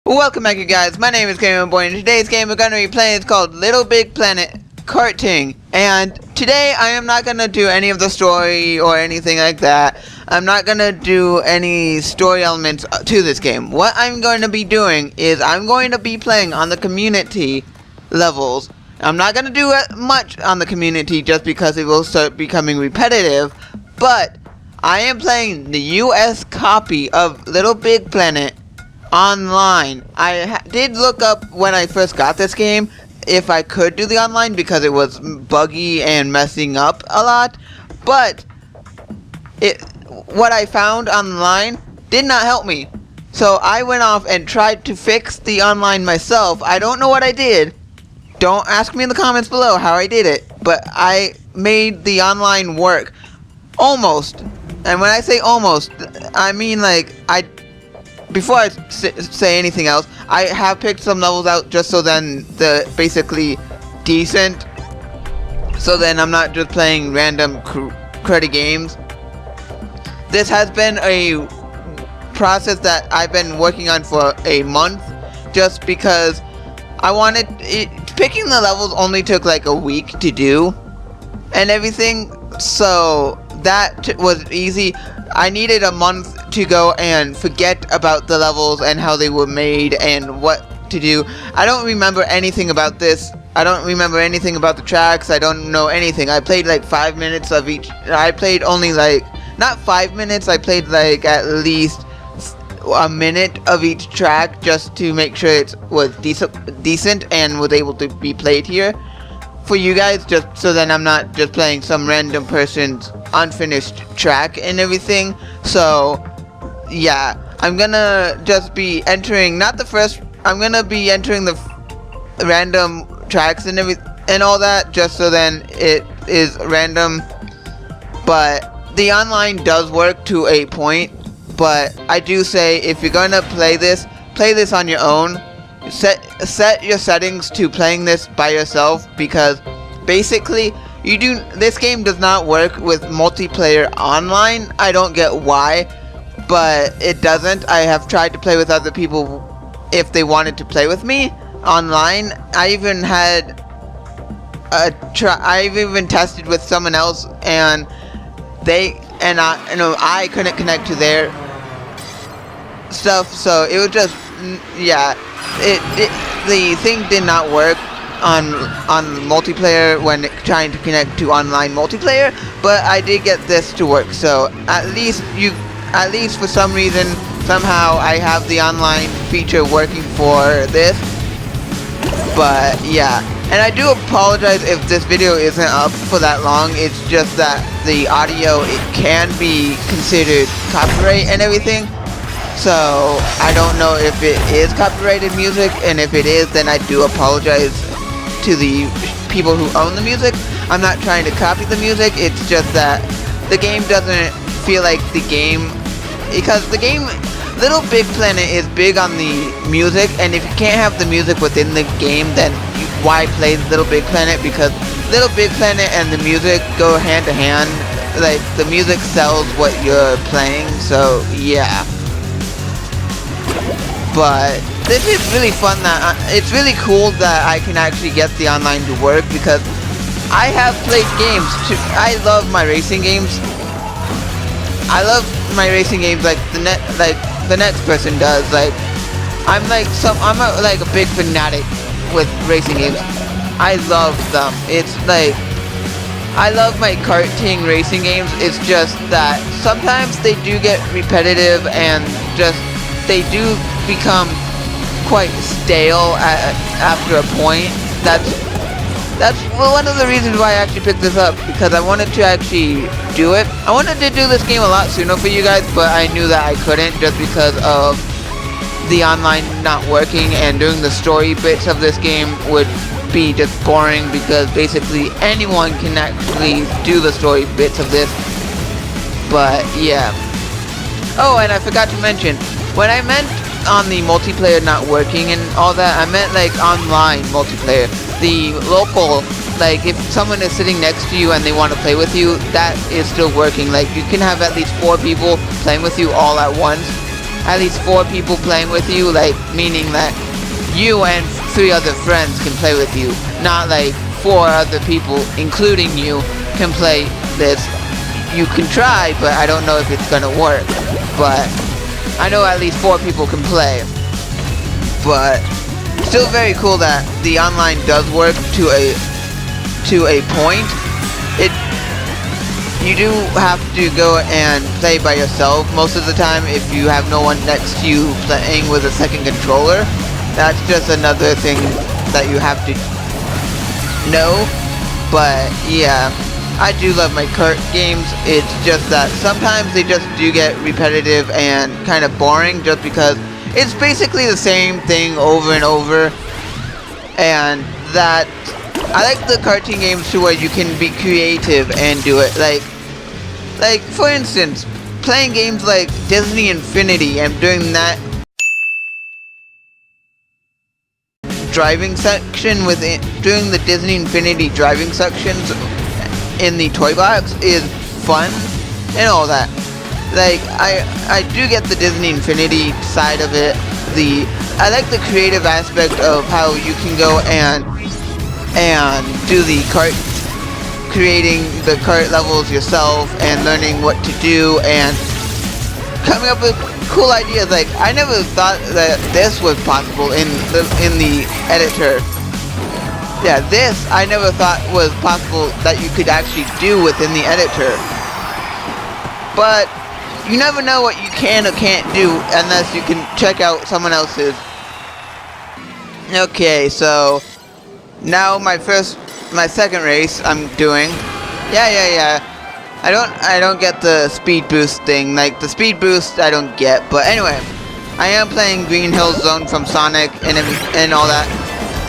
Welcome back, you guys. My name is GamerBoy, and today's game we're going to be playing is called LittleBigPlanet Kart. And today I am not going to do any of the story or anything like that. I'm not going to do any story elements to this game. What I'm going to be doing is I'm going to be playing on the community levels. I'm not going to do much on the community just because it will start becoming repetitive. But I am playing the US copy of LittleBigPlanet online. I did look up when I first got this game if I could do the online because it was buggy and messing up a lot, but what I found online did not help me. So I went off and tried to fix the online myself. I don't know what I did. Don't ask me in the comments below how I did it, but I made the online work. Almost. And when I say almost, I mean like before I say anything else, I have picked some levels out just so then the basically decent. So then I'm not just playing random cruddy games. This has been a process that I've been working on for a month, just because I wanted it. Picking the levels only took like a week to do, and everything. So that was easy. I needed a month to go and forget about the levels and how they were made and what to do. I don't remember anything about this. I don't remember anything about the tracks. I don't know anything. I played like 5 minutes of each. I played only like, not 5 minutes, I played like at least a minute of each track just to make sure it was decent and was able to be played here for you guys, just so then I'm not just playing some random person's unfinished track and everything. So yeah, I'm gonna just be entering, I'm gonna be entering the random tracks and all that, just so then it is random. But the online does work to a point, but I do say if you're gonna play this on your own. Set your settings to playing this by yourself, because basically this game does not work with multiplayer online. I don't get why, but it doesn't. I have tried to play with other people if they wanted to play with me online. I even had I've even tested with someone else, and I couldn't connect to their stuff, so it was just, yeah. The thing did not work on multiplayer when trying to connect to online multiplayer, but I did get this to work. So at least for some reason, somehow I have the online feature working for this. But yeah, and I do apologize if this video isn't up for that long. It's just that the audio, it can be considered copyright and everything. So I don't know if it is copyrighted music, and if it is, then I do apologize to the people who own the music. I'm not trying to copy the music, it's just that the game doesn't feel like the game, because the game LittleBigPlanet is big on the music, and if you can't have the music within the game, then why play LittleBigPlanet? Because LittleBigPlanet and the music go hand to hand. Like, the music sells what you're playing, so yeah. But this is really fun. It's really cool that I can actually get the online to work, because I have played games too. I love my racing games. I love my racing games like the next person does. Like I'm like a big fanatic with racing games. I love them. It's like I love my karting racing games. It's just that sometimes they do get repetitive and just they do become quite stale after a point. That's one of the reasons why I actually picked this up, because I wanted to actually do it. I wanted to do this game a lot sooner for you guys, but I knew that I couldn't just because of the online not working, and doing the story bits of this game would be just boring, because basically anyone can actually do the story bits of this. But yeah. Oh, and I forgot to mention, when I meant on the multiplayer not working and all that, I meant like online multiplayer. The local, like if someone is sitting next to you and they want to play with you, that is still working. Like you can have at least 4 people playing with you all at once. at least 4 people playing with you, like meaning that you and 3 other friends can play with you, not like 4 other people, including you, can play this. You can try, but I don't know if it's gonna work. But I know at least 4 people can play. But still very cool that the online does work to a point. You do have to go and play by yourself most of the time if you have no one next to you playing with a second controller. That's just another thing that you have to know. But yeah, I do love my kart games. It's just that sometimes they just do get repetitive and kind of boring just because it's basically the same thing over and over. And that I like the karting games too, where you can be creative and do it. Like for instance, playing games like Disney Infinity and doing that driving section doing the Disney Infinity driving sections in the toy box is fun and all that. Like I do get the Disney Infinity side of it. I like the creative aspect of how you can go and do the kart, creating the kart levels yourself and learning what to do and coming up with cool ideas. Like I never thought that this was possible in the editor. Yeah, this I never thought was possible that you could actually do within the editor. But you never know what you can or can't do unless you can check out someone else's. Okay, so now my second race I'm doing. Yeah. I don't get the speed boost thing. Like the speed boost I don't get. But anyway, I am playing Green Hill Zone from Sonic and all that.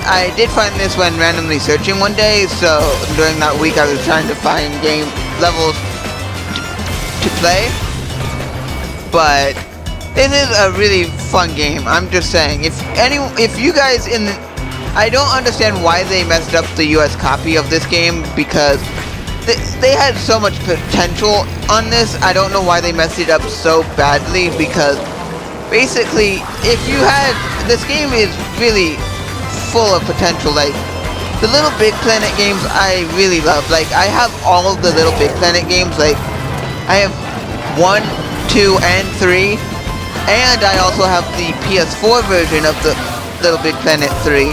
I did find this when randomly searching one day, so during that week I was trying to find game levels to play. But this is a really fun game. I'm just saying, if you guys I don't understand why they messed up the US copy of this game, because they had so much potential on this. I don't know why they messed it up so badly, because basically this game is really full of potential. Like the LittleBigPlanet games I really love. Like I have all of the LittleBigPlanet games. Like I have 1, 2, and 3, and I also have the PS4 version of the LittleBigPlanet 3.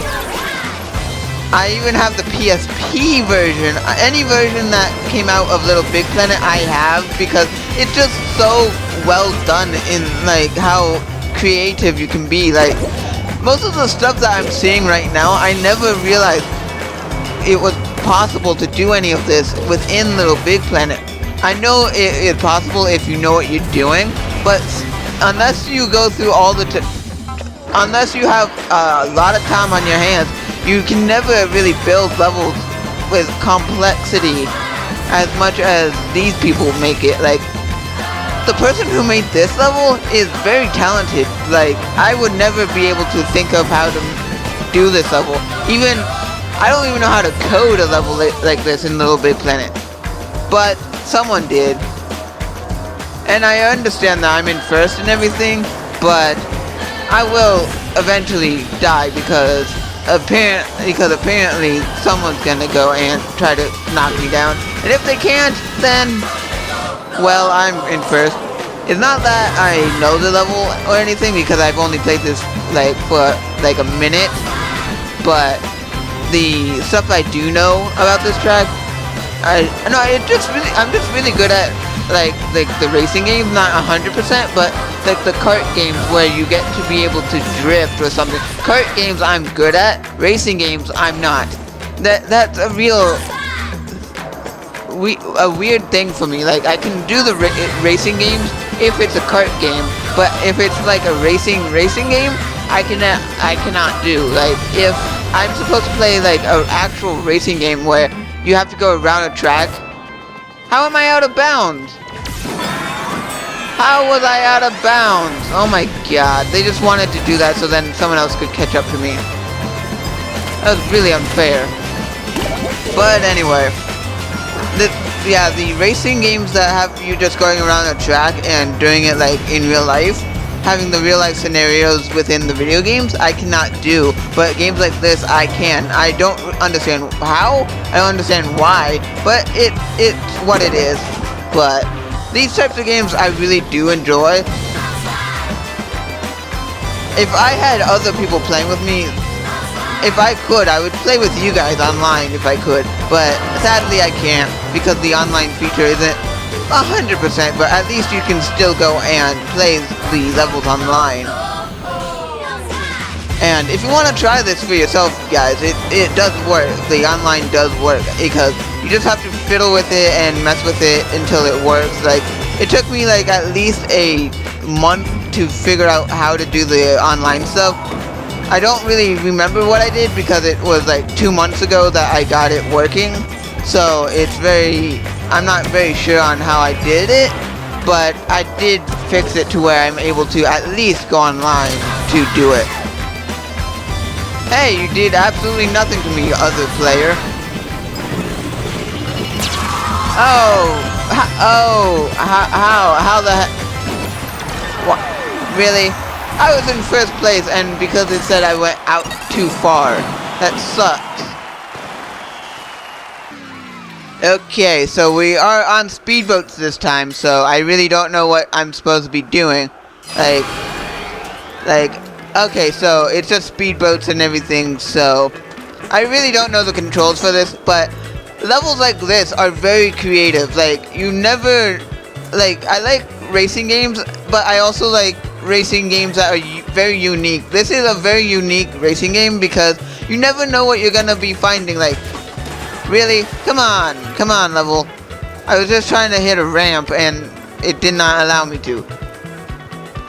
I even have the PSP version. Any version that came out of LittleBigPlanet I have, because it's just so well done in like how creative you can be. Like most of the stuff that I'm seeing right now, I never realized it was possible to do any of this within LittleBigPlanet. I know it is possible if you know what you're doing, but unless you go through unless you have a lot of time on your hands, you can never really build levels with complexity as much as these people make it. Like, the person who made this level is very talented. Like, I would never be able to think of how to do this level. I don't even know how to code a level like this in LittleBigPlanet. But someone did. And I understand that I'm in first and everything, but I will eventually die because apparently someone's gonna go and try to knock me down. And if they can't, then, well, I'm in first. It's not that I know the level or anything, because I've only played this like for like a minute, but the stuff I do know about this track, I'm just really good at like the racing games, not 100%, but like the kart games where you get to be able to drift or something. Kart games I'm good at, racing games I'm not. That's a weird thing for me. Like I can do the racing games if it's a kart game, but if it's like a racing game, I cannot do. Like if I'm supposed to play like an actual racing game where you have to go around a track, how am I out of bounds? How was I out of bounds? Oh my god, they just wanted to do that so then someone else could catch up to me. That was really unfair. But anyway, the racing games that have you just going around a track and doing it like in real life, having the real life scenarios within the video games, I cannot do. But games like this, I can. I don't understand how, I don't understand why, but it's what it is. But these types of games I really do enjoy. If I had other people playing with me, if I could, I would play with you guys online if I could, but sadly I can't because the online feature isn't 100%, but at least you can still go and play the levels online. And if you want to try this for yourself, guys, it does work. The online does work because you just have to fiddle with it and mess with it until it works. Like, it took me like at least a month to figure out how to do the online stuff. I don't really remember what I did because it was like 2 months ago that I got it working. So I'm not very sure on how I did it, but I did fix it to where I'm able to at least go online to do it. Hey, you did absolutely nothing to me, other player. How the heck? What? Really? I was in first place, and because it said I went out too far. That sucks. Okay, so we are on speedboats this time, so I really don't know what I'm supposed to be doing. Okay, so it's just speedboats and everything, so I really don't know the controls for this, but levels like this are very creative. Like, you never, like, I like racing games, but I also like racing games that are very unique. This is a very unique racing game because you never know what you're gonna be finding. Like, really? Come on level. I was just trying to hit a ramp and it did not allow me to.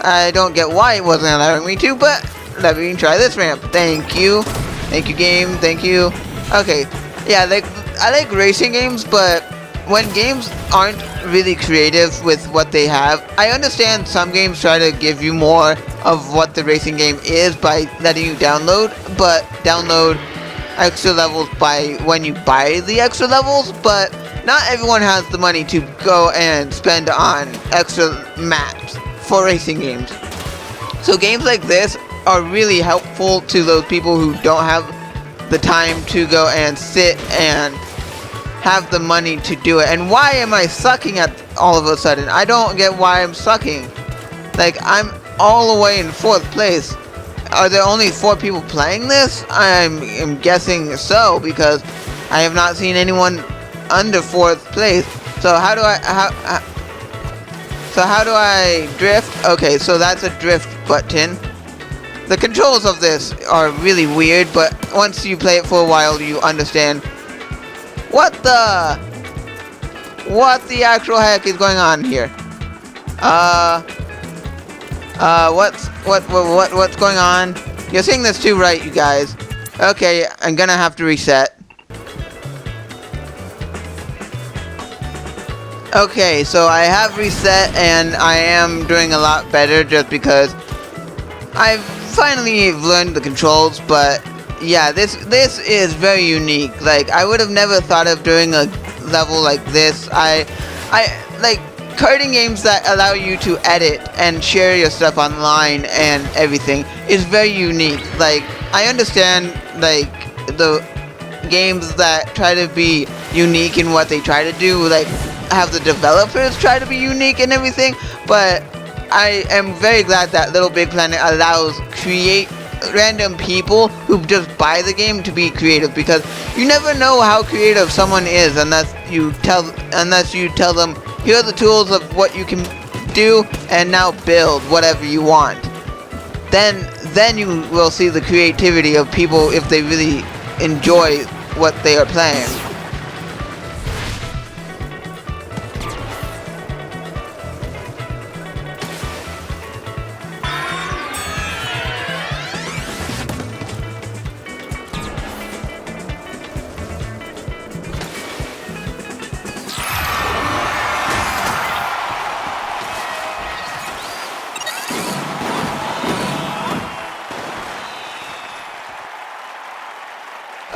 I don't get why it wasn't allowing me to, but let me try this ramp. Thank you game, thank you. Okay, yeah, I like racing games, but when games aren't really creative with what they have, I understand some games try to give you more of what the racing game is by letting you download extra levels by when you buy the extra levels, but not everyone has the money to go and spend on extra maps for racing games. So games like this are really helpful to those people who don't have the time to go and sit and have the money to do it. And why am I sucking at all of a sudden? I don't get why I'm sucking. Like, I'm all the way in 4th place. Are there only 4 people playing this? I'm guessing so, because I have not seen anyone under 4th place. So how do I drift? Okay, so that's a drift button. The controls of this are really weird, but once you play it for a while, you understand. What the actual heck is going on here? What's going on? You're seeing this too, right, you guys? Okay, I'm gonna have to reset. Okay, so I have reset and I am doing a lot better just because I've finally learned the controls, but yeah, this is very unique. Like, I would have never thought of doing a level like this. I like karting games that allow you to edit and share your stuff online and everything is very unique. Like, I understand, like, the games that try to be unique in what they try to do, like, have the developers try to be unique and everything, but I am very glad that LittleBigPlanet allows random people who just buy the game to be creative, because you never know how creative someone is unless you tell them, here are the tools of what you can do, and now build whatever you want. Then you will see the creativity of people if they really enjoy what they are playing.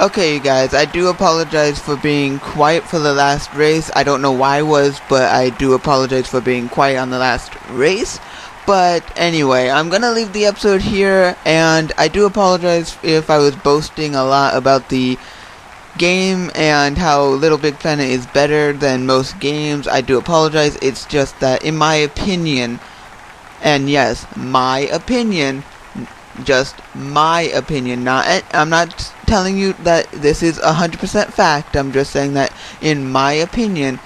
Okay, you guys, I do apologize for being quiet for the last race. I don't know why I was, but I do apologize for being quiet on the last race. But anyway, I'm gonna leave the episode here, and I do apologize if I was boasting a lot about the game and how Little Big Planet is better than most games. I do apologize. It's just that in my opinion, and yes, my opinion, just my opinion, I'm not telling you that this is 100% fact. I'm just saying that in my opinion,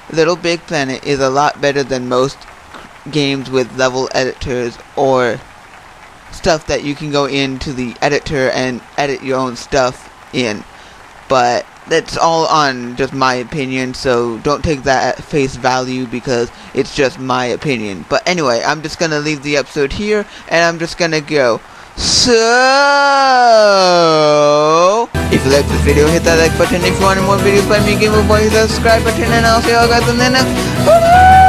Little Big Planet is a lot better than most games with level editors or stuff that you can go into the editor and edit your own stuff in. But that's all on just my opinion, so don't take that at face value because it's just my opinion. But anyway, I'm just gonna leave the episode here, and I'm just gonna go. So, if you like this video, hit that like button. If you want more videos by me, GamerBoy, hit that subscribe button, and I'll see you all guys in the next.